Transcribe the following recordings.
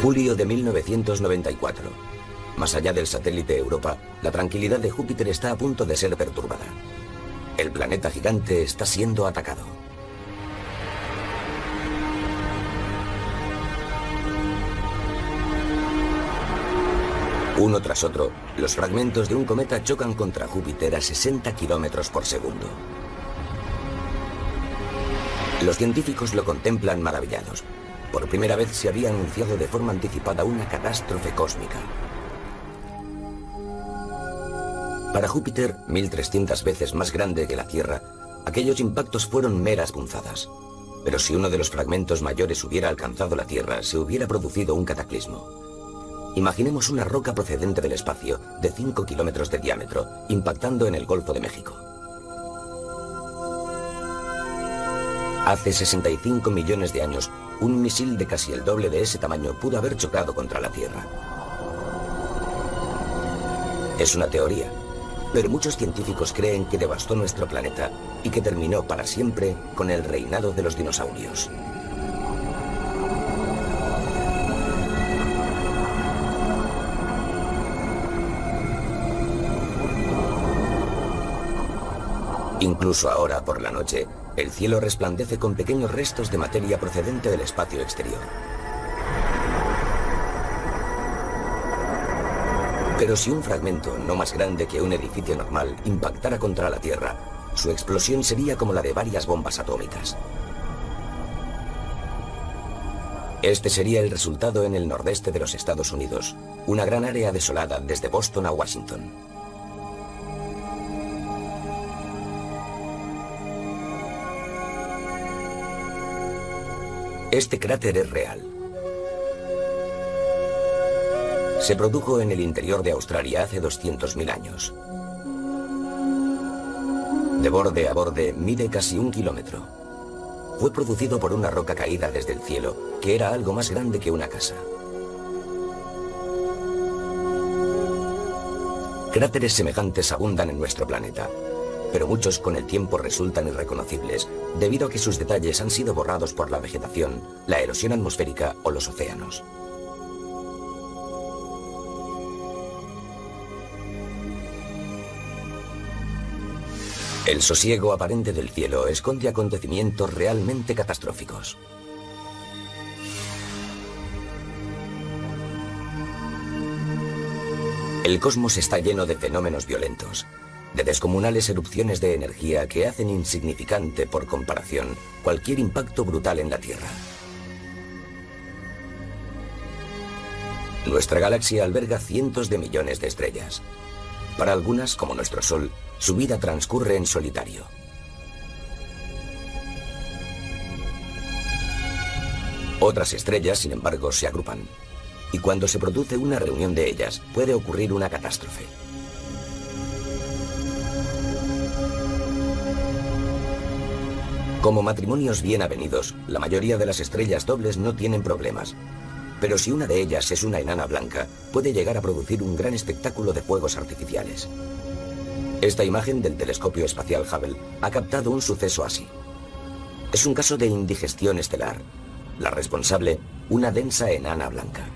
Julio de 1994. Más allá del satélite Europa, la tranquilidad de Júpiter está a punto de ser perturbada. El planeta gigante está siendo atacado. Uno tras otro, los fragmentos de un cometa chocan contra Júpiter a 60 kilómetros por segundo. Los científicos lo contemplan maravillados. Por primera vez se había anunciado de forma anticipada una catástrofe cósmica. Para Júpiter, 1300 veces más grande que la Tierra, aquellos impactos fueron meras punzadas. Pero si uno de los fragmentos mayores hubiera alcanzado la Tierra, se hubiera producido un cataclismo. Imaginemos una roca procedente del espacio, de 5 kilómetros de diámetro, impactando en el Golfo de México. Hace 65 millones de años, un misil de casi el doble de ese tamaño pudo haber chocado contra la Tierra. Es una teoría, pero muchos científicos creen que devastó nuestro planeta y que terminó para siempre con el reinado de los dinosaurios. Incluso ahora, por la noche, el cielo resplandece con pequeños restos de materia procedente del espacio exterior. Pero si un fragmento, no más grande que un edificio normal, impactara contra la Tierra, su explosión sería como la de varias bombas atómicas. Este sería el resultado en el nordeste de los Estados Unidos, una gran área desolada desde Boston a Washington. Este cráter es real. Se produjo en el interior de Australia hace 200.000 años. De borde a borde mide casi 1 kilómetro. Fue producido por una roca caída desde el cielo, que era algo más grande que una casa. Cráteres semejantes abundan en nuestro planeta, pero muchos con el tiempo resultan irreconocibles, debido a que sus detalles han sido borrados por la vegetación, la erosión atmosférica o los océanos. El sosiego aparente del cielo esconde acontecimientos realmente catastróficos. El cosmos está lleno de fenómenos violentos, de descomunales erupciones de energía que hacen insignificante, por comparación, cualquier impacto brutal en la Tierra. Nuestra galaxia alberga cientos de millones de estrellas. Para algunas, como nuestro Sol, su vida transcurre en solitario. Otras estrellas, sin embargo, se agrupan. Y cuando se produce una reunión de ellas, puede ocurrir una catástrofe. Como matrimonios bien avenidos, la mayoría de las estrellas dobles no tienen problemas. Pero si una de ellas es una enana blanca, puede llegar a producir un gran espectáculo de fuegos artificiales. Esta imagen del telescopio espacial Hubble ha captado un suceso así. Es un caso de indigestión estelar. La responsable, una densa enana blanca.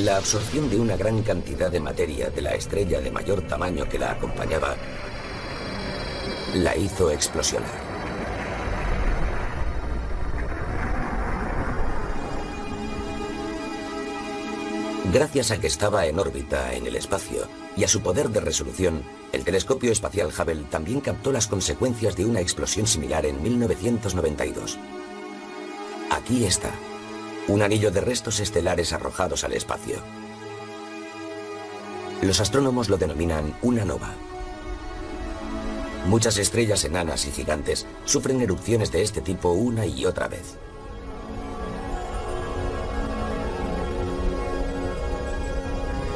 La absorción de una gran cantidad de materia de la estrella de mayor tamaño que la acompañaba la hizo explosionar. Gracias a que estaba en órbita en el espacio y a su poder de resolución, el telescopio espacial Hubble también captó las consecuencias de una explosión similar en 1992. Aquí está, un anillo de restos estelares arrojados al espacio. Los astrónomos lo denominan una nova. Muchas estrellas enanas y gigantes sufren erupciones de este tipo una y otra vez.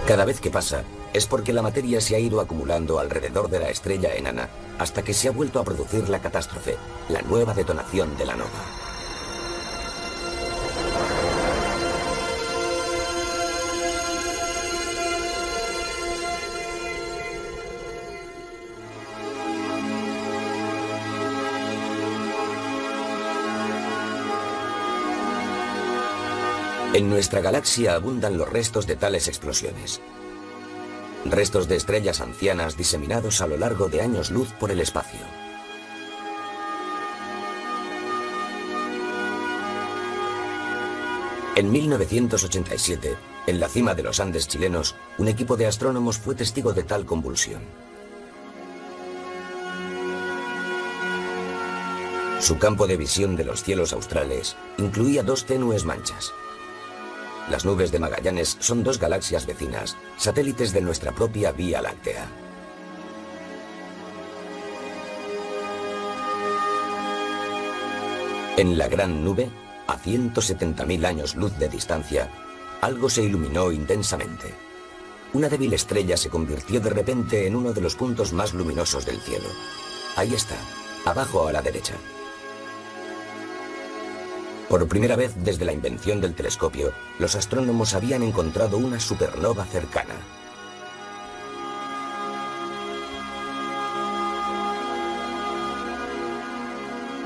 Cada vez que pasa, es porque la materia se ha ido acumulando alrededor de la estrella enana hasta que se ha vuelto a producir la catástrofe, la nueva detonación de la nova. En nuestra galaxia abundan los restos de tales explosiones. Restos de estrellas ancianas diseminados a lo largo de años luz por el espacio. En 1987, en la cima de los Andes chilenos, un equipo de astrónomos fue testigo de tal convulsión. Su campo de visión de los cielos australes incluía dos tenues manchas. Las nubes de Magallanes son dos galaxias vecinas, satélites de nuestra propia Vía Láctea. En la gran nube, a 170.000 años luz de distancia, algo se iluminó intensamente. Una débil estrella se convirtió de repente en uno de los puntos más luminosos del cielo. Ahí está, abajo a la derecha. Por primera vez desde la invención del telescopio, los astrónomos habían encontrado una supernova cercana.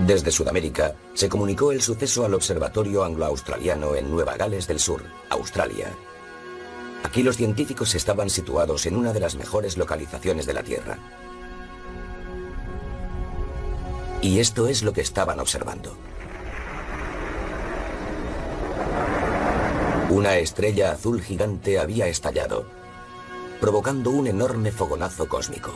Desde Sudamérica, se comunicó el suceso al Observatorio Anglo-Australiano en Nueva Gales del Sur, Australia. Aquí los científicos estaban situados en una de las mejores localizaciones de la Tierra. Y esto es lo que estaban observando. Una estrella azul gigante había estallado, provocando un enorme fogonazo cósmico.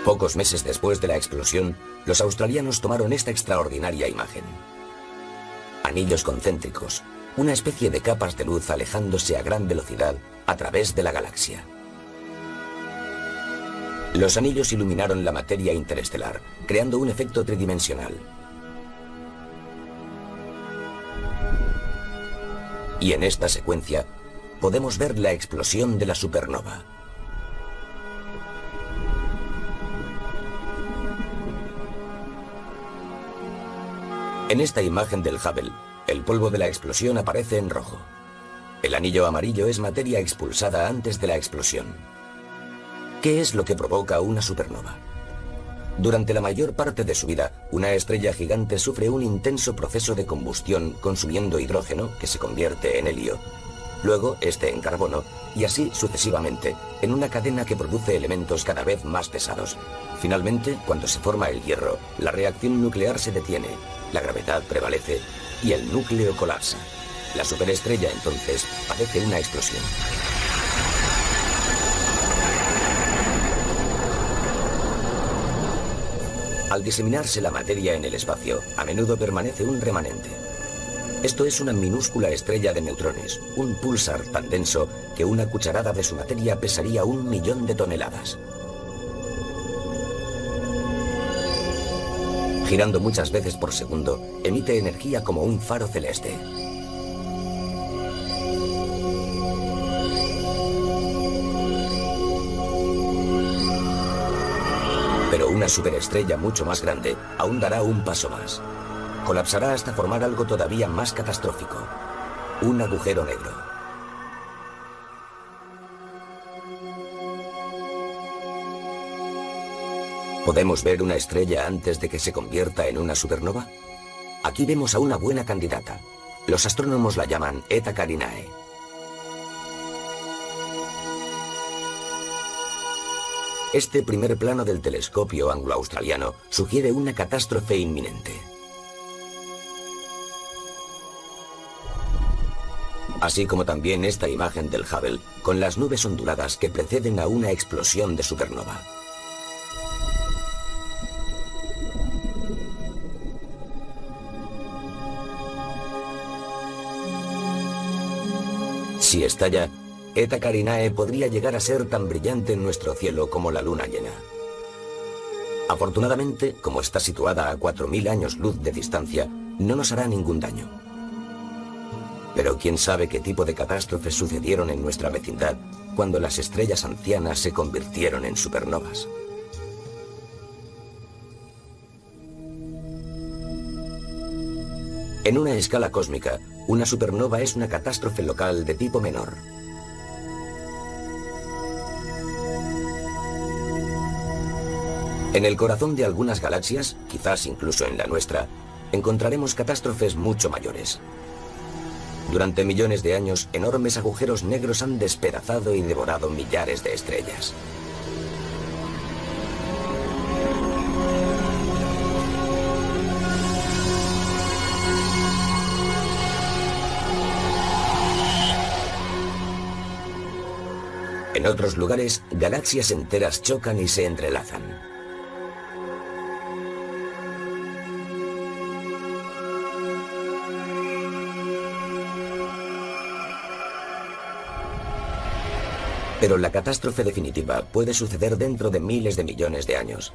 Pocos meses después de la explosión, los australianos tomaron esta extraordinaria imagen. Anillos concéntricos, una especie de capas de luz alejándose a gran velocidad a través de la galaxia. Los anillos iluminaron la materia interestelar, creando un efecto tridimensional. Y en esta secuencia, podemos ver la explosión de la supernova. En esta imagen del Hubble, el polvo de la explosión aparece en rojo. El anillo amarillo es materia expulsada antes de la explosión. ¿Qué es lo que provoca una supernova? Durante la mayor parte de su vida, una estrella gigante sufre un intenso proceso de combustión consumiendo hidrógeno, que se convierte en helio, luego este en carbono, y así sucesivamente, en una cadena que produce elementos cada vez más pesados. Finalmente, cuando se forma el hierro, la reacción nuclear se detiene, la gravedad prevalece y el núcleo colapsa. La superestrella entonces padece una explosión. Al diseminarse la materia en el espacio, a menudo permanece un remanente. Esto es una minúscula estrella de neutrones, un púlsar tan denso que una cucharada de su materia pesaría 1.000.000 de toneladas. Girando muchas veces por segundo, emite energía como un faro celeste. Pero una superestrella mucho más grande aún dará un paso más. Colapsará hasta formar algo todavía más catastrófico: un agujero negro. ¿Podemos ver una estrella antes de que se convierta en una supernova? Aquí vemos a una buena candidata. Los astrónomos la llaman Eta Carinae. Este primer plano del telescopio anglo-australiano sugiere una catástrofe inminente. Así como también esta imagen del Hubble, con las nubes onduladas que preceden a una explosión de supernova. Si estalla, Eta Carinae podría llegar a ser tan brillante en nuestro cielo como la luna llena. Afortunadamente, como está situada a 4.000 años luz de distancia, no nos hará ningún daño. Pero quién sabe qué tipo de catástrofes sucedieron en nuestra vecindad cuando las estrellas ancianas se convirtieron en supernovas. En una escala cósmica, una supernova es una catástrofe local de tipo menor. En el corazón de algunas galaxias, quizás incluso en la nuestra, encontraremos catástrofes mucho mayores. Durante millones de años, enormes agujeros negros han despedazado y devorado millares de estrellas. En otros lugares, galaxias enteras chocan y se entrelazan. Pero la catástrofe definitiva puede suceder dentro de miles de millones de años.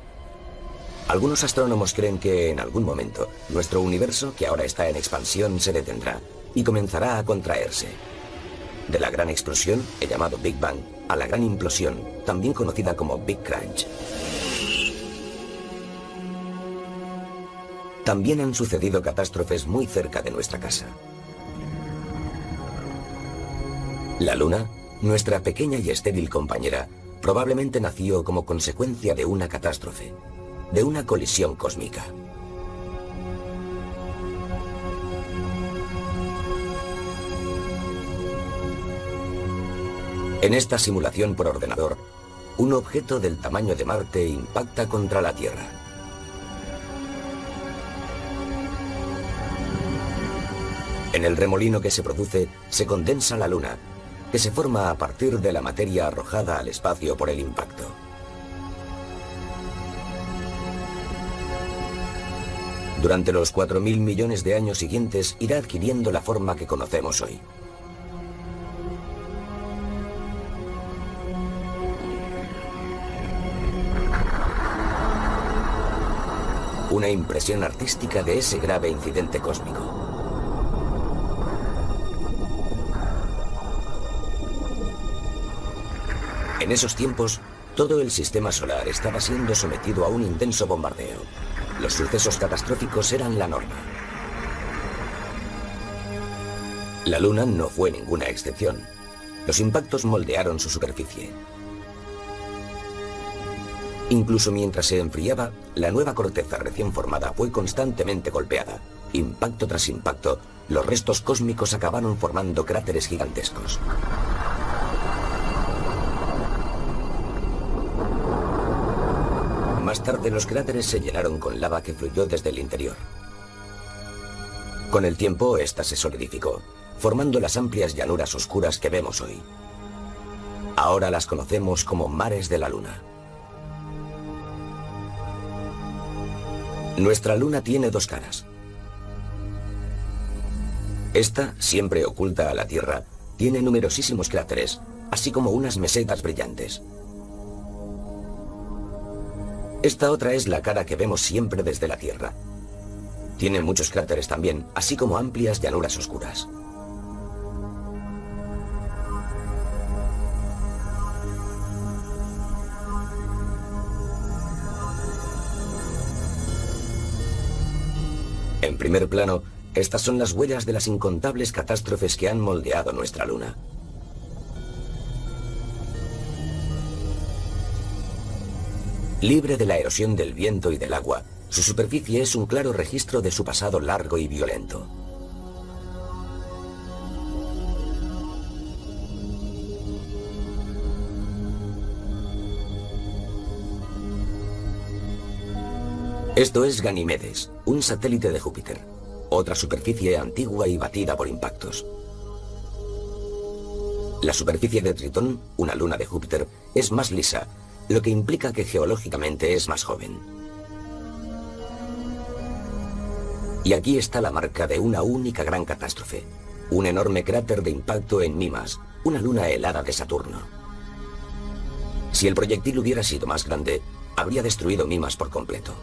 Algunos astrónomos creen que en algún momento nuestro universo, que ahora está en expansión, se detendrá y comenzará a contraerse. De la gran explosión, el llamado Big Bang, a la gran implosión, también conocida como Big Crunch. También han sucedido catástrofes muy cerca de nuestra casa. La Luna, nuestra pequeña y estéril compañera, probablemente nació como consecuencia de una catástrofe, de una colisión cósmica. En esta simulación por ordenador, un objeto del tamaño de Marte impacta contra la Tierra. En el remolino que se produce, se condensa la Luna, que se forma a partir de la materia arrojada al espacio por el impacto. Durante los 4.000 millones de años siguientes irá adquiriendo la forma que conocemos hoy. Una impresión artística de ese grave incidente cósmico. En esos tiempos, todo el sistema solar estaba siendo sometido a un intenso bombardeo. Los sucesos catastróficos eran la norma. La Luna no fue ninguna excepción. Los impactos moldearon su superficie. Incluso mientras se enfriaba, la nueva corteza recién formada fue constantemente golpeada. Impacto tras impacto, los restos cósmicos acabaron formando cráteres gigantescos. Más tarde, los cráteres se llenaron con lava que fluyó desde el interior. Con el tiempo, esta se solidificó, formando las amplias llanuras oscuras que vemos hoy. Ahora las conocemos como mares de la Luna. Nuestra Luna tiene dos caras. Esta, siempre oculta a la Tierra, tiene numerosísimos cráteres, así como unas mesetas brillantes. Esta otra es la cara que vemos siempre desde la Tierra. Tiene muchos cráteres también, así como amplias llanuras oscuras. En primer plano, estas son las huellas de las incontables catástrofes que han moldeado nuestra Luna. Libre de la erosión del viento y del agua, su superficie es un claro registro de su pasado largo y violento. Esto es Ganimedes, un satélite de Júpiter, otra superficie antigua y batida por impactos. La superficie de Tritón, una luna de Júpiter, es más lisa, lo que implica que geológicamente es más joven. Y aquí está la marca de una única gran catástrofe, un enorme cráter de impacto en Mimas, una luna helada de Saturno. Si el proyectil hubiera sido más grande, habría destruido Mimas por completo.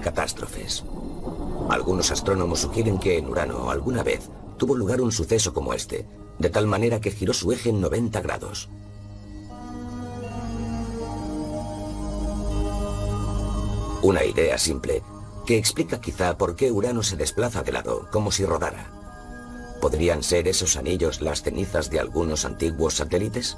Catástrofes. Algunos astrónomos sugieren que en Urano alguna vez tuvo lugar un suceso como este, de tal manera que giró su eje en 90 grados. Una idea simple que explica quizá por qué Urano se desplaza de lado, como si rodara. ¿Podrían ser esos anillos las cenizas de algunos antiguos satélites?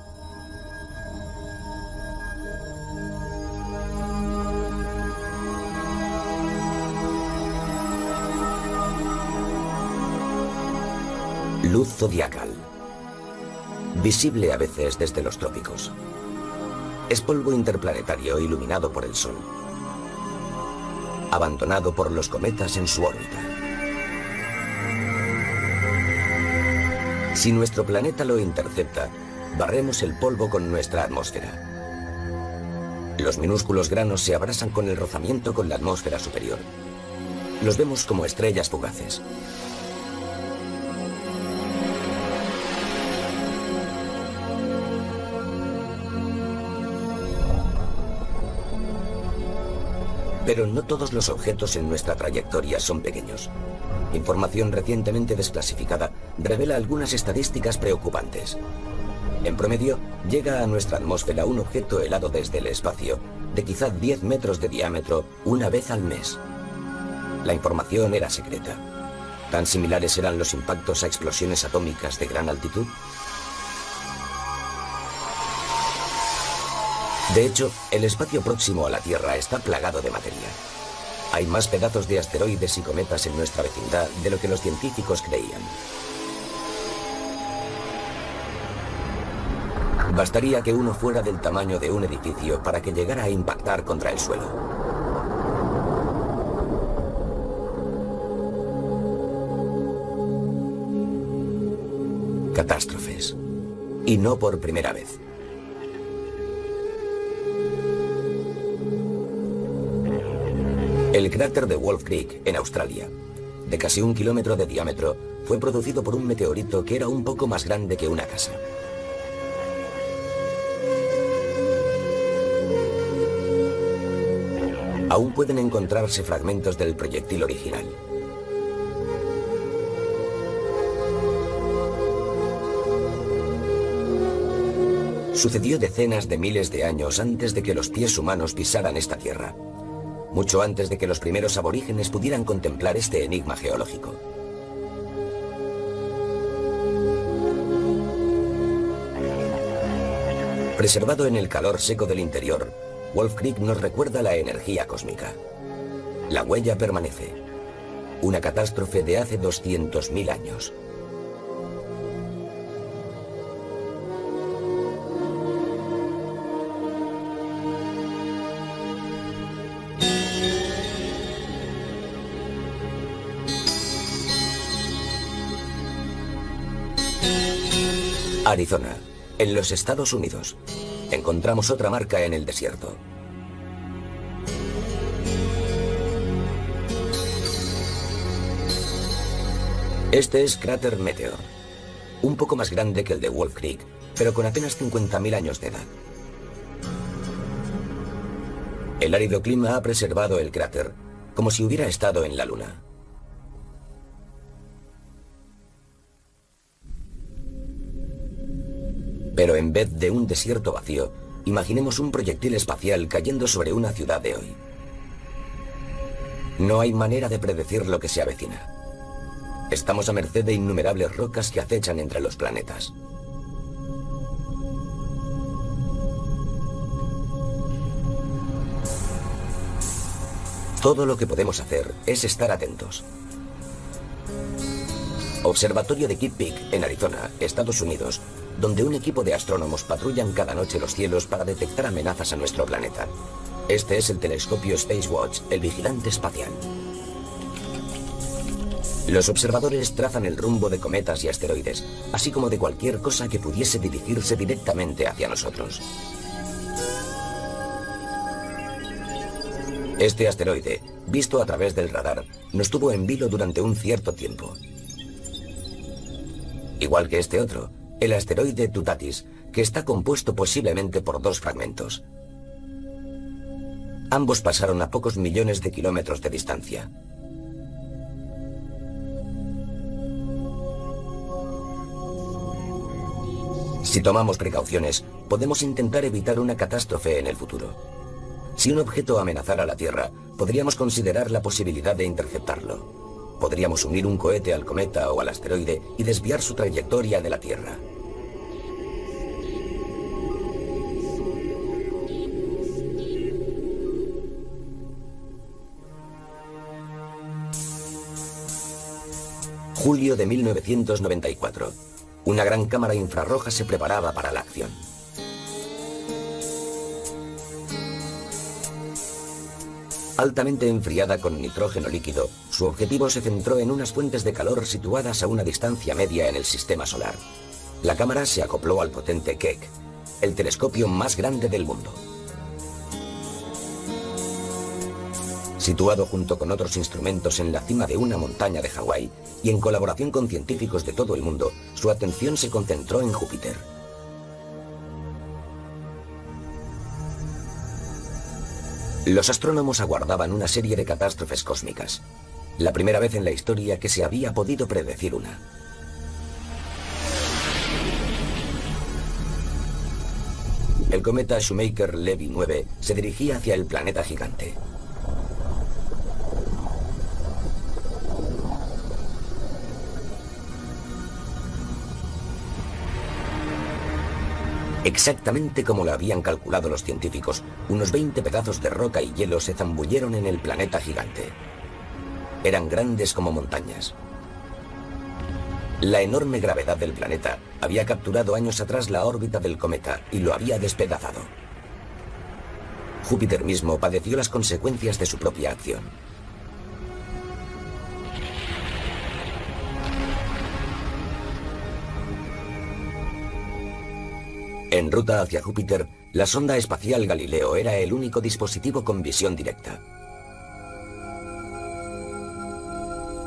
Luz zodiacal. Visible a veces desde los trópicos. Es polvo interplanetario iluminado por el Sol, abandonado por los cometas en su órbita. Si nuestro planeta lo intercepta, barremos el polvo con nuestra atmósfera. Los minúsculos granos se abrasan con el rozamiento con la atmósfera superior. Los vemos como estrellas fugaces. Pero no todos los objetos en nuestra trayectoria son pequeños. Información recientemente desclasificada revela algunas estadísticas preocupantes. En promedio, llega a nuestra atmósfera un objeto helado desde el espacio, de quizá 10 metros de diámetro, una vez al mes. La información era secreta. ¿Tan similares eran los impactos a explosiones atómicas de gran altitud? De hecho, el espacio próximo a la Tierra está plagado de materia. Hay más pedazos de asteroides y cometas en nuestra vecindad de lo que los científicos creían. Bastaría que uno fuera del tamaño de un edificio para que llegara a impactar contra el suelo. Catástrofes. Y no por primera vez. El cráter de Wolf Creek, en Australia, de casi 1 kilómetro de diámetro, fue producido por un meteorito que era un poco más grande que una casa. Aún pueden encontrarse fragmentos del proyectil original. Sucedió decenas de miles de años antes de que los pies humanos pisaran esta tierra. Mucho antes de que los primeros aborígenes pudieran contemplar este enigma geológico. Preservado en el calor seco del interior, Wolf Creek nos recuerda la energía cósmica. La huella permanece. Una catástrofe de hace 200.000 años. Arizona, en los Estados Unidos. Encontramos otra marca en el desierto. Este es Cráter Meteor. Un poco más grande que el de Wolf Creek, pero con apenas 50.000 años de edad. El árido clima ha preservado el cráter, como si hubiera estado en la Luna. Pero en vez de un desierto vacío, imaginemos un proyectil espacial cayendo sobre una ciudad de hoy. No hay manera de predecir lo que se avecina. Estamos a merced de innumerables rocas que acechan entre los planetas. Todo lo que podemos hacer es estar atentos. Observatorio de Kitt Peak, en Arizona, Estados Unidos, donde un equipo de astrónomos patrullan cada noche los cielos para detectar amenazas a nuestro planeta. Este es el telescopio Spacewatch, el vigilante espacial. Los observadores trazan el rumbo de cometas y asteroides, así como de cualquier cosa que pudiese dirigirse directamente hacia nosotros. Este asteroide, visto a través del radar, nos tuvo en vilo durante un cierto tiempo. Igual que este otro, el asteroide Tutatis, que está compuesto posiblemente por 2 fragmentos. Ambos pasaron a pocos millones de kilómetros de distancia. Si tomamos precauciones, podemos intentar evitar una catástrofe en el futuro. Si un objeto amenazara la Tierra, podríamos considerar la posibilidad de interceptarlo. Podríamos unir un cohete al cometa o al asteroide y desviar su trayectoria de la Tierra. Julio de 1994. Una gran cámara infrarroja se preparaba para la acción. Altamente enfriada con nitrógeno líquido, su objetivo se centró en unas fuentes de calor situadas a una distancia media en el sistema solar. La cámara se acopló al potente Keck, el telescopio más grande del mundo. Situado junto con otros instrumentos en la cima de una montaña de Hawái y en colaboración con científicos de todo el mundo, su atención se concentró en Júpiter. Los astrónomos aguardaban una serie de catástrofes cósmicas. La primera vez en la historia que se había podido predecir una. El cometa Shoemaker-Levy 9 se dirigía hacia el planeta gigante. Exactamente como lo habían calculado los científicos, unos 20 pedazos de roca y hielo se zambulleron en el planeta gigante. Eran grandes como montañas. La enorme gravedad del planeta había capturado años atrás la órbita del cometa y lo había despedazado. Júpiter mismo padeció las consecuencias de su propia acción. En ruta hacia Júpiter, la sonda espacial Galileo era el único dispositivo con visión directa.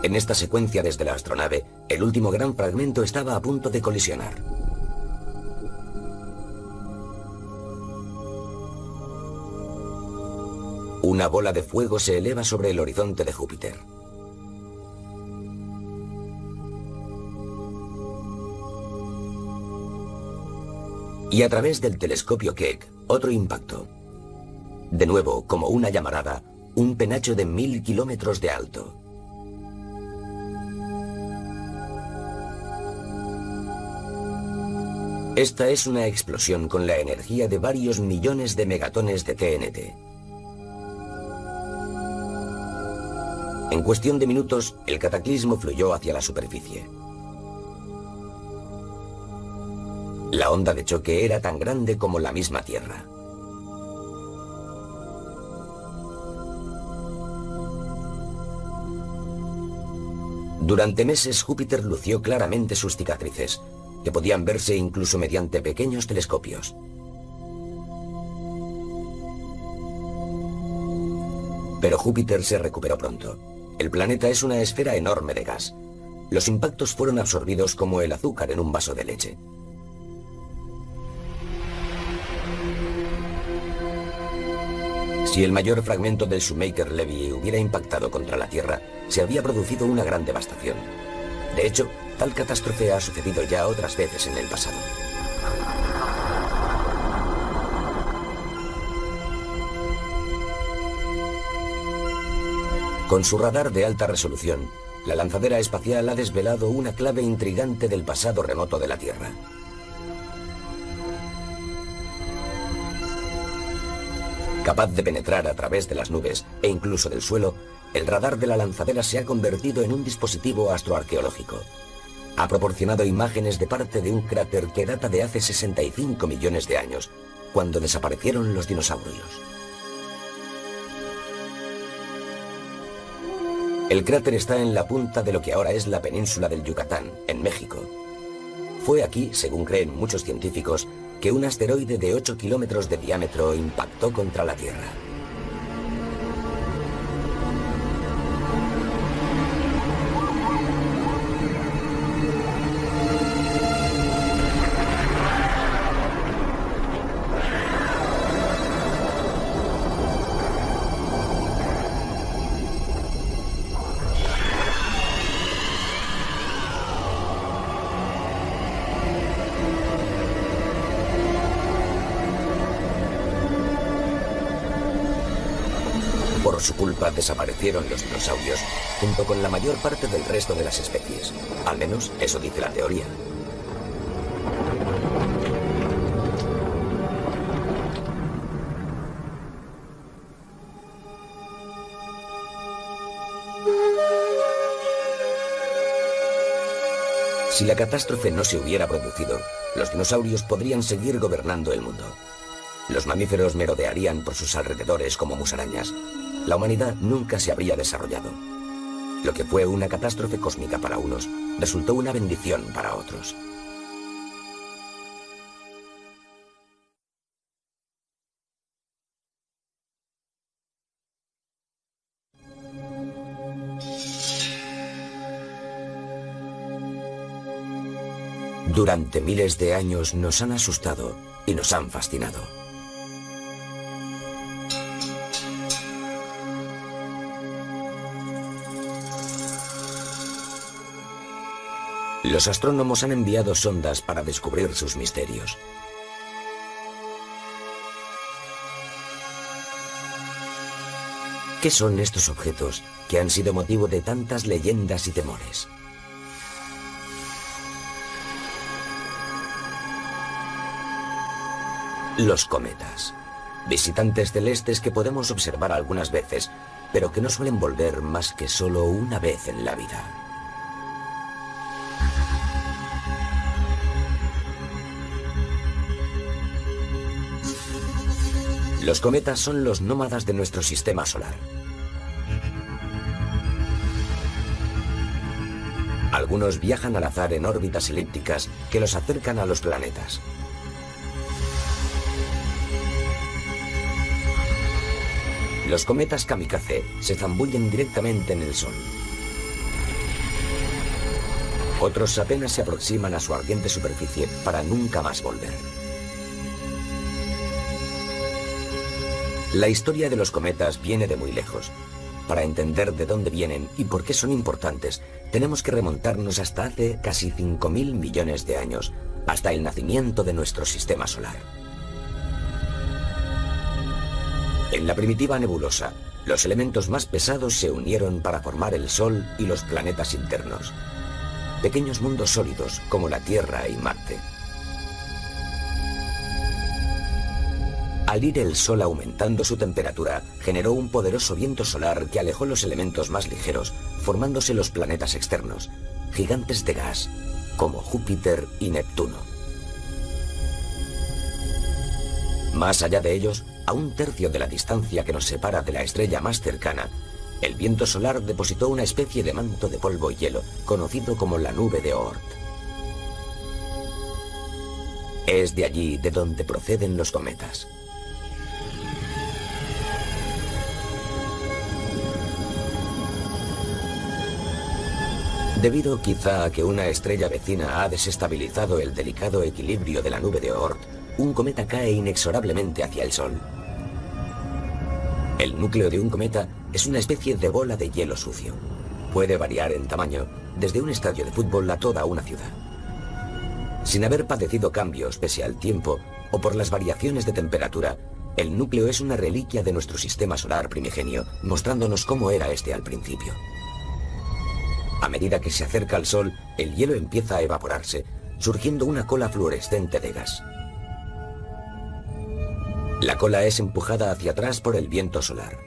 En esta secuencia desde la astronave, el último gran fragmento estaba a punto de colisionar. Una bola de fuego se eleva sobre el horizonte de Júpiter. Y a través del telescopio Keck, otro impacto. De nuevo, como una llamarada, un penacho de 1000 kilómetros de alto. Esta es una explosión con la energía de varios millones de megatones de TNT. En cuestión de minutos, el cataclismo fluyó hacia la superficie. La onda de choque era tan grande como la misma Tierra. Durante meses, Júpiter lució claramente sus cicatrices, que podían verse incluso mediante pequeños telescopios. Pero Júpiter se recuperó pronto. El planeta es una esfera enorme de gas. Los impactos fueron absorbidos como el azúcar en un vaso de leche. Si el mayor fragmento del Shoemaker-Levy hubiera impactado contra la Tierra, se habría producido una gran devastación. De hecho, tal catástrofe ha sucedido ya otras veces en el pasado. Con su radar de alta resolución, la lanzadera espacial ha desvelado una clave intrigante del pasado remoto de la Tierra. Capaz de penetrar a través de las nubes e incluso del suelo, el radar de la lanzadera se ha convertido en un dispositivo astroarqueológico. Ha proporcionado imágenes de parte de un cráter que data de hace 65 millones de años, cuando desaparecieron los dinosaurios. El cráter está en la punta de lo que ahora es la península del Yucatán, en México. Fue aquí, según creen muchos científicos, que un asteroide de 8 kilómetros de diámetro impactó contra la Tierra. Por su culpa desaparecieron los dinosaurios, junto con la mayor parte del resto de las especies. Al menos eso dice la teoría. Si la catástrofe no se hubiera producido, los dinosaurios podrían seguir gobernando el mundo. Los mamíferos merodearían por sus alrededores como musarañas. La humanidad nunca se habría desarrollado. Lo que fue una catástrofe cósmica para unos, resultó una bendición para otros. Durante miles de años nos han asustado y nos han fascinado. Los astrónomos han enviado sondas para descubrir sus misterios. ¿Qué son estos objetos que han sido motivo de tantas leyendas y temores? Los cometas. Visitantes celestes que podemos observar algunas veces, pero que no suelen volver más que solo una vez en la vida. Los cometas son los nómadas de nuestro sistema solar. Algunos viajan al azar en órbitas elípticas que los acercan a los planetas. Los cometas kamikaze se zambullen directamente en el Sol. Otros apenas se aproximan a su ardiente superficie para nunca más volver. La historia de los cometas viene de muy lejos. Para entender de dónde vienen y por qué son importantes, tenemos que remontarnos hasta hace casi 5.000 millones de años, hasta el nacimiento de nuestro sistema solar. En la primitiva nebulosa, los elementos más pesados se unieron para formar el Sol y los planetas internos. Pequeños mundos sólidos como la Tierra y Marte. Al ir el Sol aumentando su temperatura, generó un poderoso viento solar que alejó los elementos más ligeros, formándose los planetas externos, gigantes de gas, como Júpiter y Neptuno. Más allá de ellos, a un tercio de la distancia que nos separa de la estrella más cercana, el viento solar depositó una especie de manto de polvo y hielo, conocido como la nube de Oort. Es de allí de donde proceden los cometas. Debido quizá a que una estrella vecina ha desestabilizado el delicado equilibrio de la nube de Oort, un cometa cae inexorablemente hacia el Sol. El núcleo de un cometa es una especie de bola de hielo sucio. Puede variar en tamaño, desde un estadio de fútbol a toda una ciudad. Sin haber padecido cambios pese al tiempo o por las variaciones de temperatura, el núcleo es una reliquia de nuestro sistema solar primigenio, mostrándonos cómo era este al principio. A medida que se acerca al Sol, el hielo empieza a evaporarse, surgiendo una cola fluorescente de gas. La cola es empujada hacia atrás por el viento solar.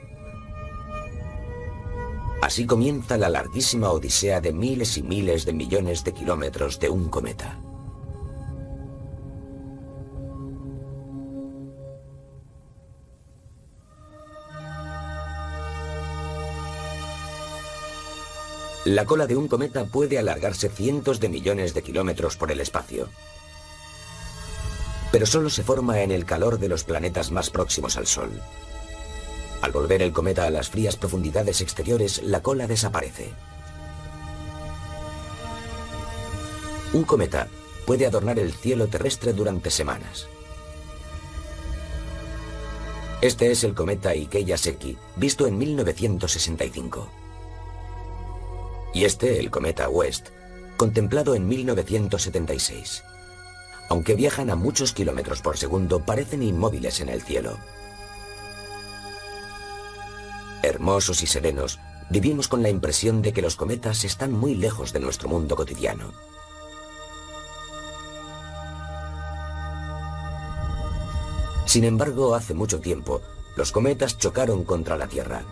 Así comienza la larguísima odisea de miles y miles de millones de kilómetros de un cometa. La cola de un cometa puede alargarse cientos de millones de kilómetros por el espacio. Pero solo se forma en el calor de los planetas más próximos al Sol. Al volver el cometa a las frías profundidades exteriores, la cola desaparece. Un cometa puede adornar el cielo terrestre durante semanas. Este es el cometa Ikeya-Seki, visto en 1965. Y este, el cometa West, contemplado en 1976. Aunque viajan a muchos kilómetros por segundo, parecen inmóviles en el cielo. Hermosos y serenos, vivimos con la impresión de que los cometas están muy lejos de nuestro mundo cotidiano. Sin embargo, hace mucho tiempo, los cometas chocaron contra la Tierra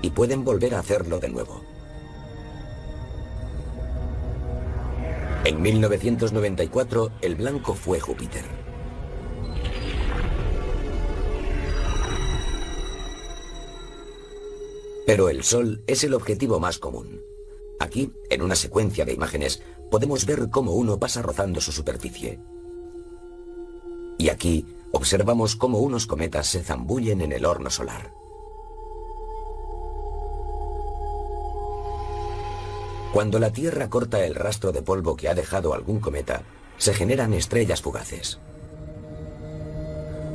y pueden volver a hacerlo de nuevo. En 1994, el blanco fue Júpiter. Pero el Sol es el objetivo más común. Aquí, en una secuencia de imágenes, podemos ver cómo uno pasa rozando su superficie. Y aquí, observamos cómo unos cometas se zambullen en el horno solar. Cuando la Tierra corta el rastro de polvo que ha dejado algún cometa, se generan estrellas fugaces.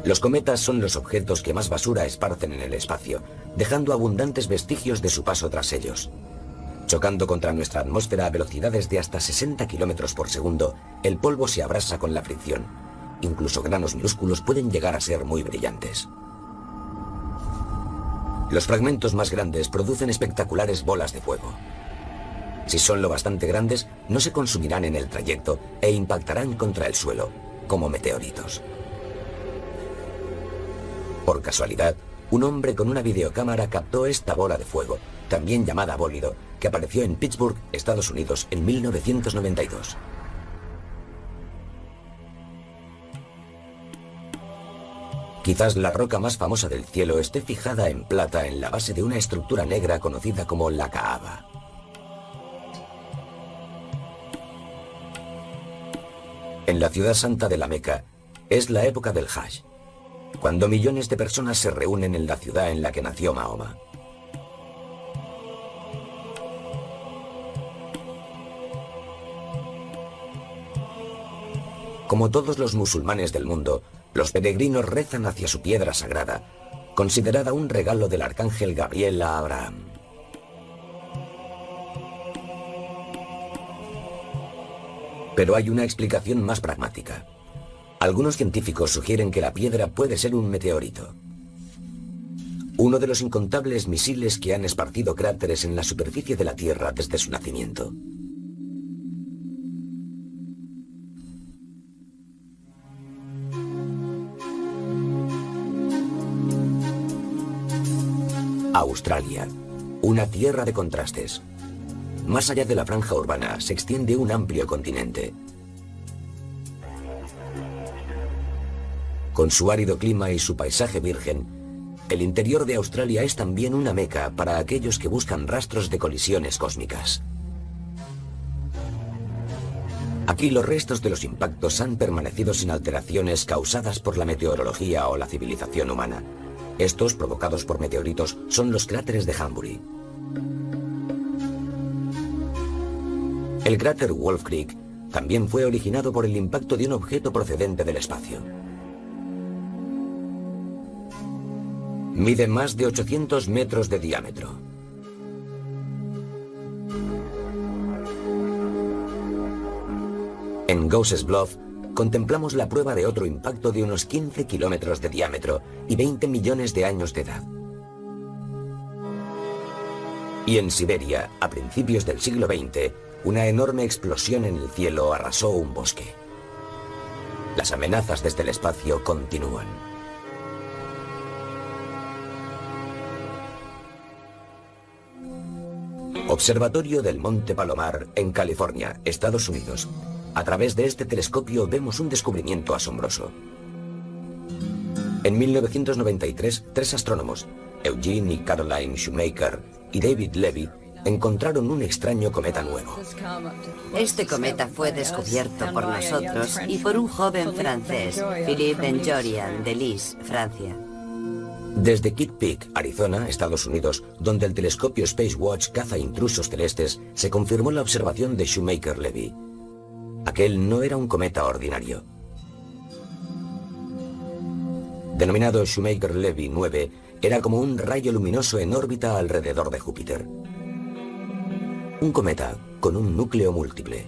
Los cometas son los objetos que más basura esparcen en el espacio, dejando abundantes vestigios de su paso tras ellos. Chocando contra nuestra atmósfera a velocidades de hasta 60 kilómetros por segundo, el polvo se abrasa con la fricción. Incluso granos minúsculos pueden llegar a ser muy brillantes. Los fragmentos más grandes producen espectaculares bolas de fuego. Si son lo bastante grandes, no se consumirán en el trayecto e impactarán contra el suelo, como meteoritos. Por casualidad, un hombre con una videocámara captó esta bola de fuego, también llamada bólido, que apareció en Pittsburgh, Estados Unidos, en 1992. Quizás la roca más famosa del cielo esté fijada en plata en la base de una estructura negra conocida como la Kaaba. En la ciudad santa de la Meca, es la época del Hajj, cuando millones de personas se reúnen en la ciudad en la que nació Mahoma. Como todos los musulmanes del mundo, los peregrinos rezan hacia su piedra sagrada, considerada un regalo del arcángel Gabriel a Abraham. Pero hay una explicación más pragmática. Algunos científicos sugieren que la piedra puede ser un meteorito. Uno de los incontables misiles que han esparcido cráteres en la superficie de la Tierra desde su nacimiento. Australia, una tierra de contrastes. Más allá de la franja urbana se extiende un amplio continente. Con su árido clima y su paisaje virgen, el interior de Australia es también una meca para aquellos que buscan rastros de colisiones cósmicas. Aquí los restos de los impactos han permanecido sin alteraciones causadas por la meteorología o la civilización humana. Estos, provocados por meteoritos, son los cráteres de Hanbury. El cráter Wolf Creek también fue originado por el impacto de un objeto procedente del espacio. Mide más de 800 metros de diámetro. En Gosses Bluff contemplamos la prueba de otro impacto de unos 15 kilómetros de diámetro y 20 millones de años de edad. Y en Siberia, a principios del siglo XX, una enorme explosión en el cielo arrasó un bosque. Las amenazas desde el espacio continúan. Observatorio del Monte Palomar, en California, Estados Unidos. A través de este telescopio vemos un descubrimiento asombroso. En 1993, 3 astrónomos, Eugene y Caroline Shoemaker y David Levy, encontraron un extraño cometa nuevo. Este cometa fue descubierto por nosotros y por un joven francés, Philippe Ben-Jorian, de Lis, Francia. Desde Kitt Peak, Arizona, Estados Unidos, donde el telescopio Space Watch caza intrusos celestes, se confirmó la observación de Shoemaker-Levy. Aquel no era un cometa ordinario. Denominado Shoemaker-Levy 9, era como un rayo luminoso en órbita alrededor de Júpiter. Un cometa con un núcleo múltiple.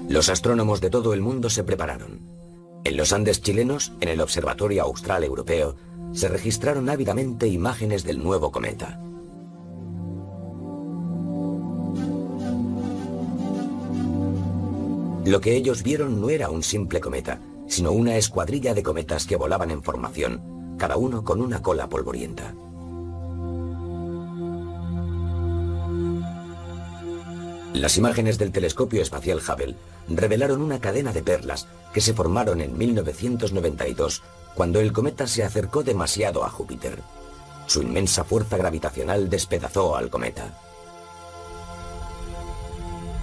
Los astrónomos de todo el mundo se prepararon. En los Andes chilenos, en el Observatorio Austral Europeo, se registraron ávidamente imágenes del nuevo cometa. Lo que ellos vieron no era un simple cometa, sino una escuadrilla de cometas que volaban en formación, cada uno con una cola polvorienta. Las imágenes del telescopio espacial Hubble revelaron una cadena de perlas que se formaron en 1992, cuando el cometa se acercó demasiado a Júpiter. Su inmensa fuerza gravitacional despedazó al cometa.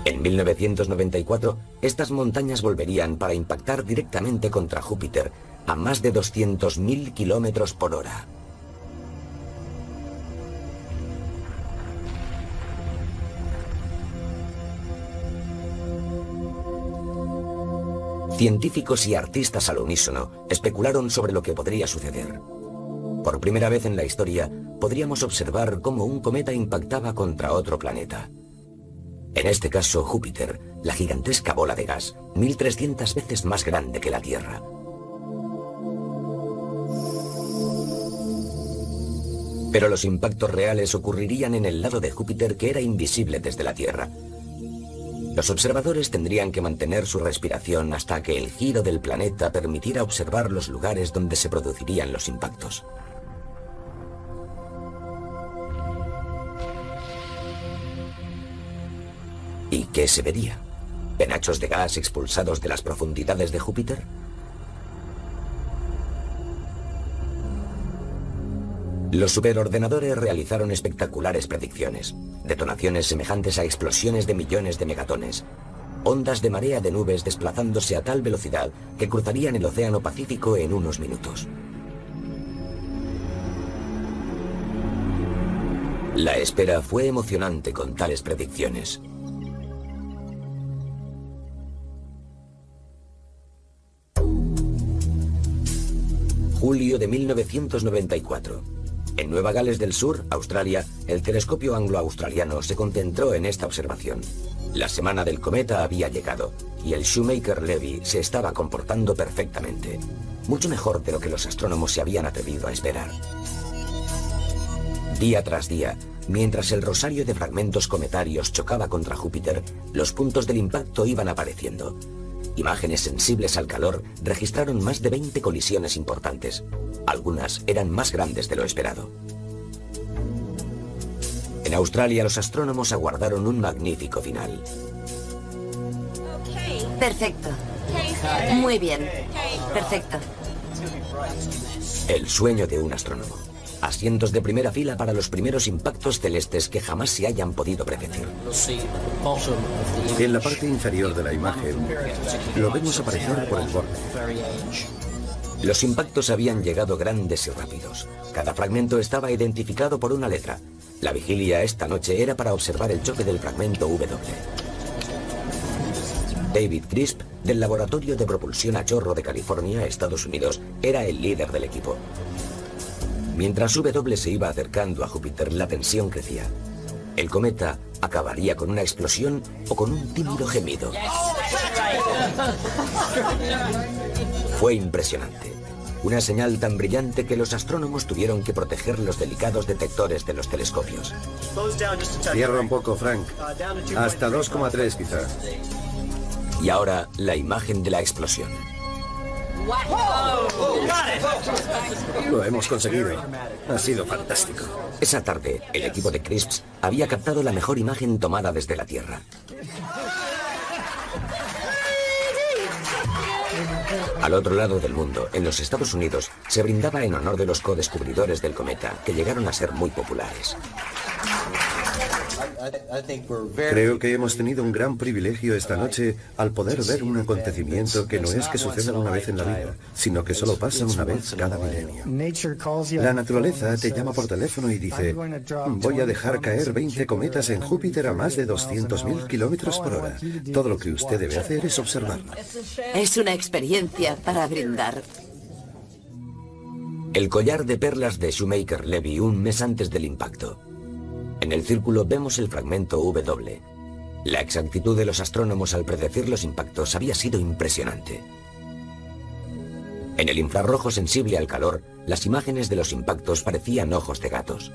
En 1994, estas montañas volverían para impactar directamente contra Júpiter a más de 200.000 kilómetros por hora. Científicos y artistas al unísono especularon sobre lo que podría suceder. Por primera vez en la historia, podríamos observar cómo un cometa impactaba contra otro planeta. En este caso, Júpiter, la gigantesca bola de gas, 1300 veces más grande que la Tierra. Pero los impactos reales ocurrirían en el lado de Júpiter que era invisible desde la Tierra. Los observadores tendrían que mantener su respiración hasta que el giro del planeta permitiera observar los lugares donde se producirían los impactos. ¿Y qué se vería? ¿Penachos de gas expulsados de las profundidades de Júpiter? Los superordenadores realizaron espectaculares predicciones, detonaciones semejantes a explosiones de millones de megatones, ondas de marea de nubes desplazándose a tal velocidad que cruzarían el Océano Pacífico en unos minutos. La espera fue emocionante con tales predicciones. Julio de 1994. En Nueva Gales del Sur, Australia, el telescopio anglo-australiano se concentró en esta observación. La semana del cometa había llegado y el Shoemaker-Levy se estaba comportando perfectamente, mucho mejor de lo que los astrónomos se habían atrevido a esperar. Día tras día, mientras el rosario de fragmentos cometarios chocaba contra Júpiter, los puntos del impacto iban apareciendo. Imágenes sensibles al calor registraron más de 20 colisiones importantes. Algunas eran más grandes de lo esperado. En Australia, los astrónomos aguardaron un magnífico final. Perfecto. Muy bien. Perfecto. El sueño de un astrónomo. Asientos de primera fila para los primeros impactos celestes que jamás se hayan podido predecir. En la parte inferior de la imagen lo vemos aparecer por el borde. Los impactos habían llegado grandes y rápidos. Cada fragmento estaba identificado por una letra. La vigilia esta noche era para observar el choque del fragmento W. David Crisp, del Laboratorio de Propulsión a Chorro de California, Estados Unidos, era el líder del equipo. Mientras W se iba acercando a Júpiter, la tensión crecía. El cometa acabaría con una explosión o con un tímido gemido. Fue impresionante. Una señal tan brillante que los astrónomos tuvieron que proteger los delicados detectores de los telescopios. Cierra un poco, Frank. Hasta 2,3 quizá. Y ahora, la imagen de la explosión. Lo hemos conseguido. Ha sido fantástico. Esa tarde, el equipo de Crisp había captado la mejor imagen tomada desde la Tierra. Al otro lado del mundo, en los Estados Unidos, se brindaba en honor de los codescubridores del cometa, que llegaron a ser muy populares. Creo que hemos tenido un gran privilegio esta noche al poder ver un acontecimiento que no es que suceda una vez en la vida, sino que solo pasa una vez cada milenio. La naturaleza te llama por teléfono y dice: voy a dejar caer 20 cometas en Júpiter a más de 200.000 kilómetros por hora. Todo lo que usted debe hacer es observarlo. Es una experiencia para brindar. El collar de perlas de Shoemaker-Levy un mes antes del impacto. En el círculo vemos el fragmento W. La exactitud de los astrónomos al predecir los impactos había sido impresionante. En el infrarrojo sensible al calor, las imágenes de los impactos parecían ojos de gatos.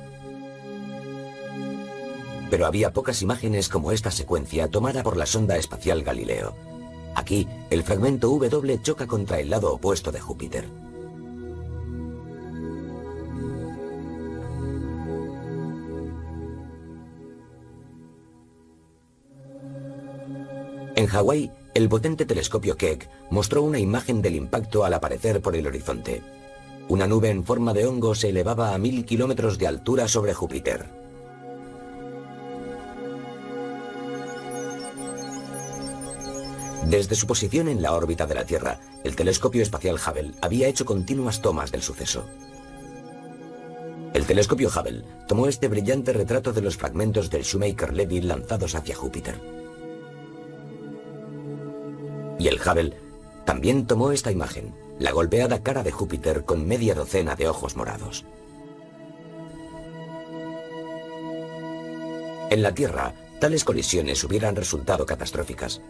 Pero había pocas imágenes como esta secuencia tomada por la sonda espacial Galileo. Aquí, el fragmento W choca contra el lado opuesto de Júpiter. En Hawái, el potente telescopio Keck mostró una imagen del impacto al aparecer por el horizonte. Una nube en forma de hongo se elevaba a 1000 kilómetros de altura sobre Júpiter. Desde su posición en la órbita de la Tierra, el telescopio espacial Hubble había hecho continuas tomas del suceso. El telescopio Hubble tomó este brillante retrato de los fragmentos del Shoemaker-Levy lanzados hacia Júpiter. Y el Hubble también tomó esta imagen, la golpeada cara de Júpiter con media docena de ojos morados. En la Tierra, tales colisiones hubieran resultado catastróficas.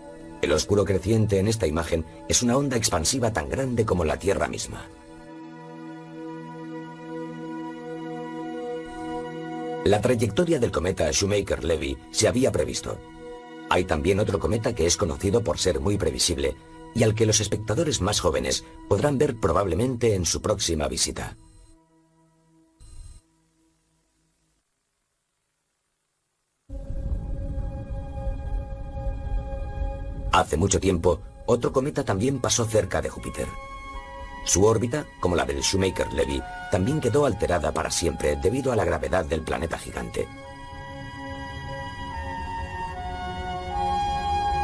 El oscuro creciente en esta imagen es una onda expansiva tan grande como la Tierra misma. La trayectoria del cometa Shoemaker-Levy se había previsto. Hay también otro cometa que es conocido por ser muy previsible y al que los espectadores más jóvenes podrán ver probablemente en su próxima visita. Hace mucho tiempo, otro cometa también pasó cerca de Júpiter. Su órbita, como la del Shoemaker-Levy, también quedó alterada para siempre debido a la gravedad del planeta gigante.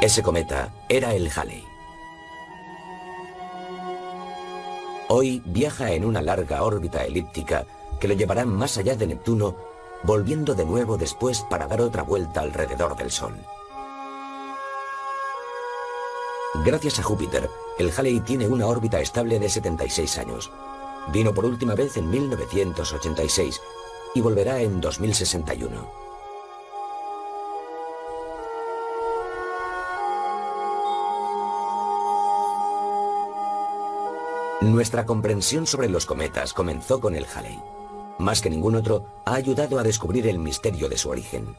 Ese cometa era el Halley. Hoy viaja en una larga órbita elíptica que lo llevará más allá de Neptuno, volviendo de nuevo después para dar otra vuelta alrededor del Sol. Gracias a Júpiter, el Halley tiene una órbita estable de 76 años. Vino por última vez en 1986 y volverá en 2061. Nuestra comprensión sobre los cometas comenzó con el Halley. Más que ningún otro, ha ayudado a descubrir el misterio de su origen.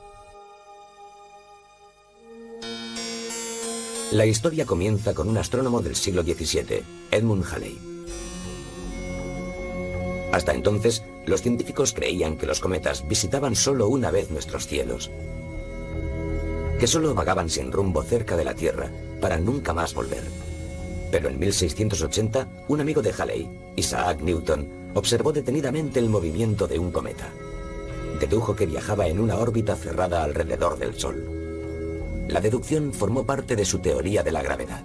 La historia comienza con un astrónomo del siglo XVII, Edmund Halley. Hasta entonces, los científicos creían que los cometas visitaban solo una vez nuestros cielos, que solo vagaban sin rumbo cerca de la Tierra para nunca más volver. Pero en 1680, un amigo de Halley, Isaac Newton, observó detenidamente el movimiento de un cometa. Dedujo que viajaba en una órbita cerrada alrededor del Sol. La deducción formó parte de su teoría de la gravedad.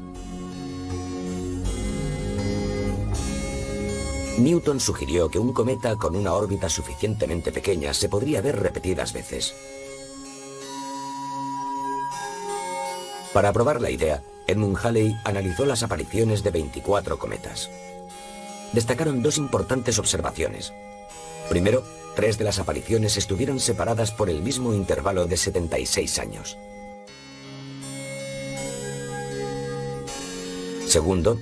Newton sugirió que un cometa con una órbita suficientemente pequeña se podría ver repetidas veces. Para probar la idea, Edmund Halley analizó las apariciones de 24 cometas. Destacaron dos importantes observaciones. Primero, 3 de las apariciones estuvieron separadas por el mismo intervalo de 76 años. Segundo,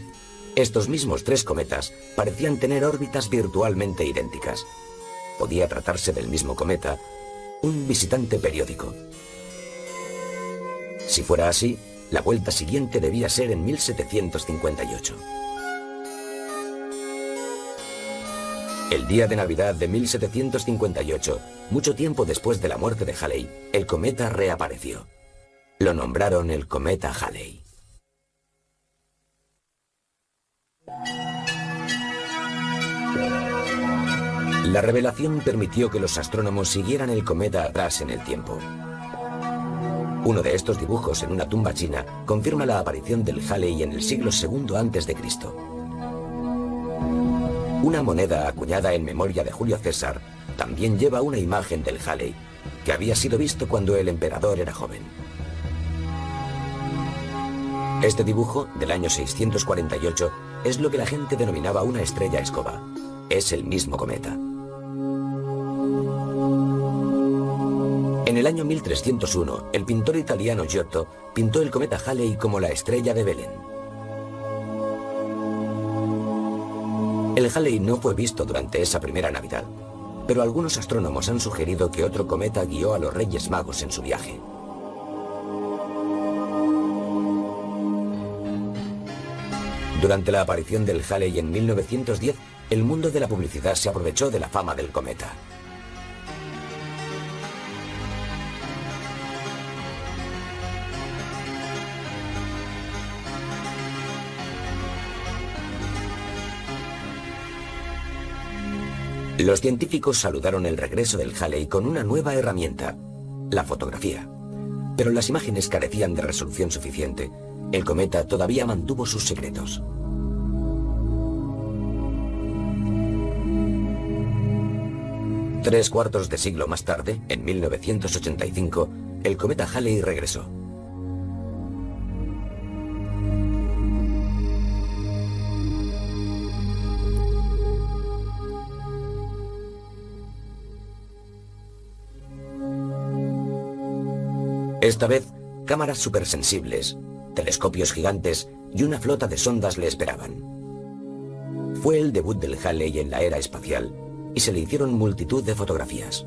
estos mismos 3 cometas parecían tener órbitas virtualmente idénticas. Podía tratarse del mismo cometa, un visitante periódico. Si fuera así, la vuelta siguiente debía ser en 1758. El día de Navidad de 1758, mucho tiempo después de la muerte de Halley, el cometa reapareció. Lo nombraron el cometa Halley. La revelación permitió que los astrónomos siguieran el cometa atrás en el tiempo. Uno de estos dibujos en una tumba china confirma la aparición del Halley en el siglo II a.C. Una moneda acuñada en memoria de Julio César también lleva una imagen del Halley, que había sido visto cuando el emperador era joven. Este dibujo, del año 648, es lo que la gente denominaba una estrella escoba. Es el mismo cometa. En el año 1301, el pintor italiano Giotto pintó el cometa Halley como la estrella de Belén. El Halley no fue visto durante esa primera Navidad, pero algunos astrónomos han sugerido que otro cometa guió a los Reyes Magos en su viaje. Durante la aparición del Halley en 1910, el mundo de la publicidad se aprovechó de la fama del cometa. Los científicos saludaron el regreso del Halley con una nueva herramienta, la fotografía. Pero las imágenes carecían de resolución suficiente. El cometa todavía mantuvo sus secretos. Tres cuartos de siglo más tarde, en 1985, el cometa Halley regresó. Esta vez, cámaras supersensibles, telescopios gigantes y una flota de sondas le esperaban. Fue el debut del Halley en la era espacial y se le hicieron multitud de fotografías.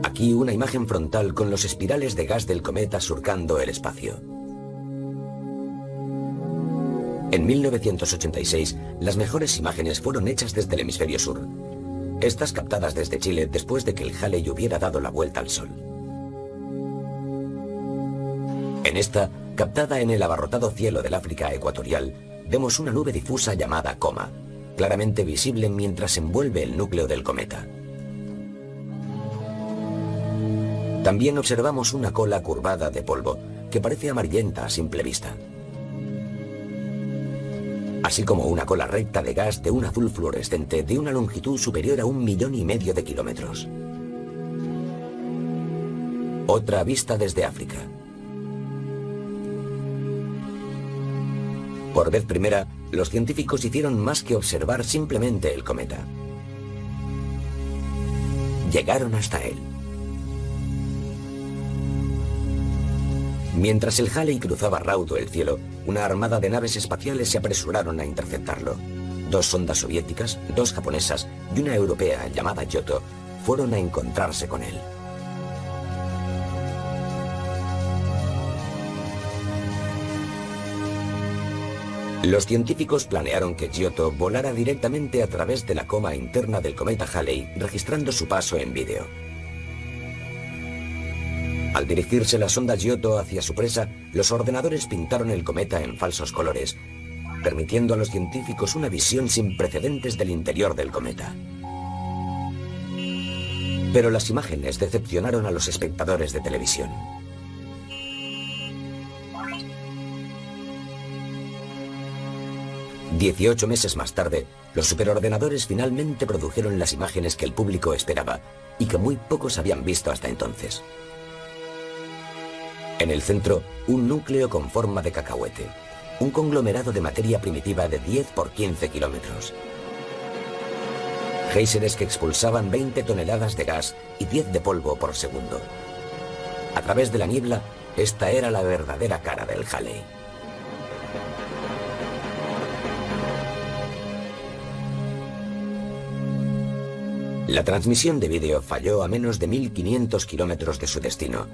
Aquí una imagen frontal con los espirales de gas del cometa surcando el espacio. En 1986, las mejores imágenes fueron hechas desde el hemisferio sur. Estas captadas desde Chile después de que el Halley hubiera dado la vuelta al Sol. En esta, captada en el abarrotado cielo del África ecuatorial, vemos una nube difusa llamada coma, claramente visible mientras envuelve el núcleo del cometa. También observamos una cola curvada de polvo que parece amarillenta a simple vista, así como una cola recta de gas de un azul fluorescente de una longitud superior a 1,5 millones de kilómetros. Otra vista desde África. Por vez primera, los científicos hicieron más que observar simplemente el cometa. Llegaron hasta él. Mientras el Halley cruzaba raudo el cielo, una armada de naves espaciales se apresuraron a interceptarlo. 2 sondas soviéticas, 2 japonesas y una europea llamada Giotto fueron a encontrarse con él. Los científicos planearon que Giotto volara directamente a través de la coma interna del cometa Halley, registrando su paso en vídeo. Al dirigirse la sonda Giotto hacia su presa, los ordenadores pintaron el cometa en falsos colores, permitiendo a los científicos una visión sin precedentes del interior del cometa. Pero las imágenes decepcionaron a los espectadores de televisión. 18 meses más tarde, los superordenadores finalmente produjeron las imágenes que el público esperaba y que muy pocos habían visto hasta entonces. En el centro, un núcleo con forma de cacahuete, un conglomerado de materia primitiva de 10 por 15 kilómetros. Géiseres que expulsaban 20 toneladas de gas y 10 de polvo por segundo. A través de la niebla, esta era la verdadera cara del Halley. La transmisión de vídeo falló a menos de 1.500 kilómetros de su destino,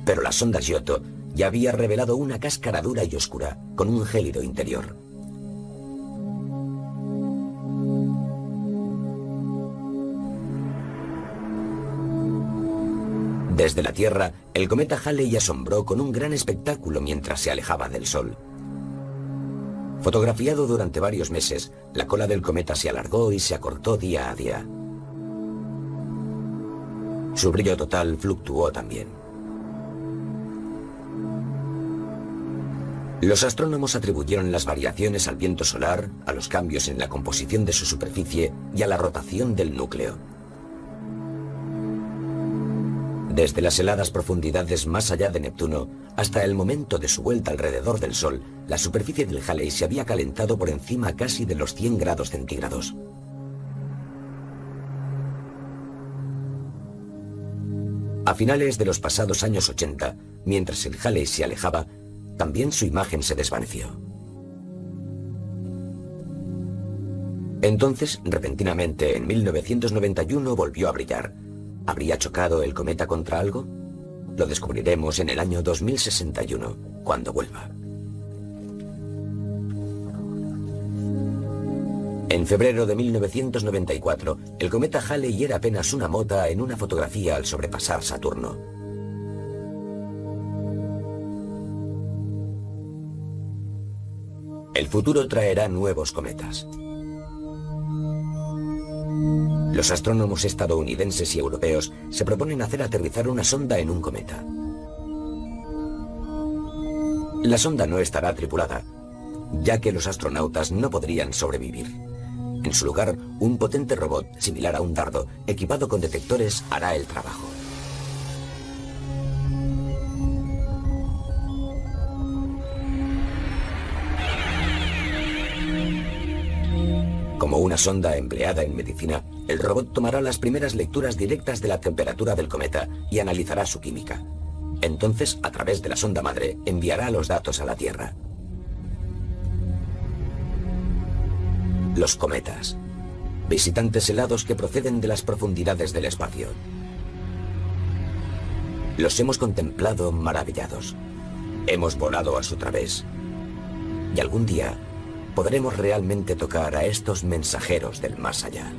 pero la sonda Giotto ya había revelado una cáscara dura y oscura, con un gélido interior. Desde la Tierra, el cometa Halley asombró con un gran espectáculo mientras se alejaba del Sol. Fotografiado durante varios meses, la cola del cometa se alargó y se acortó día a día. Su brillo total fluctuó también. Los astrónomos atribuyeron las variaciones al viento solar, a los cambios en la composición de su superficie y a la rotación del núcleo. Desde las heladas profundidades más allá de Neptuno hasta el momento de su vuelta alrededor del Sol, la superficie del Halley se había calentado por encima casi de los 100 grados centígrados. A finales de los pasados años 80, mientras el Halley se alejaba, también su imagen se desvaneció. Entonces, repentinamente, en 1991 volvió a brillar. ¿Habría chocado el cometa contra algo? Lo descubriremos en el año 2061, cuando vuelva. En febrero de 1994, el cometa Halley era apenas una mota en una fotografía al sobrepasar Saturno. El futuro traerá nuevos cometas. Los astrónomos estadounidenses y europeos se proponen hacer aterrizar una sonda en un cometa. La sonda no estará tripulada, ya que los astronautas no podrían sobrevivir. En su lugar, un potente robot, similar a un dardo, equipado con detectores, hará el trabajo. Como una sonda empleada en medicina, el robot tomará las primeras lecturas directas de la temperatura del cometa y analizará su química. Entonces, a través de la sonda madre, enviará los datos a la Tierra. Los cometas. Visitantes helados que proceden de las profundidades del espacio. Los hemos contemplado maravillados. Hemos volado a su través. Y algún día podremos realmente tocar a estos mensajeros del más allá.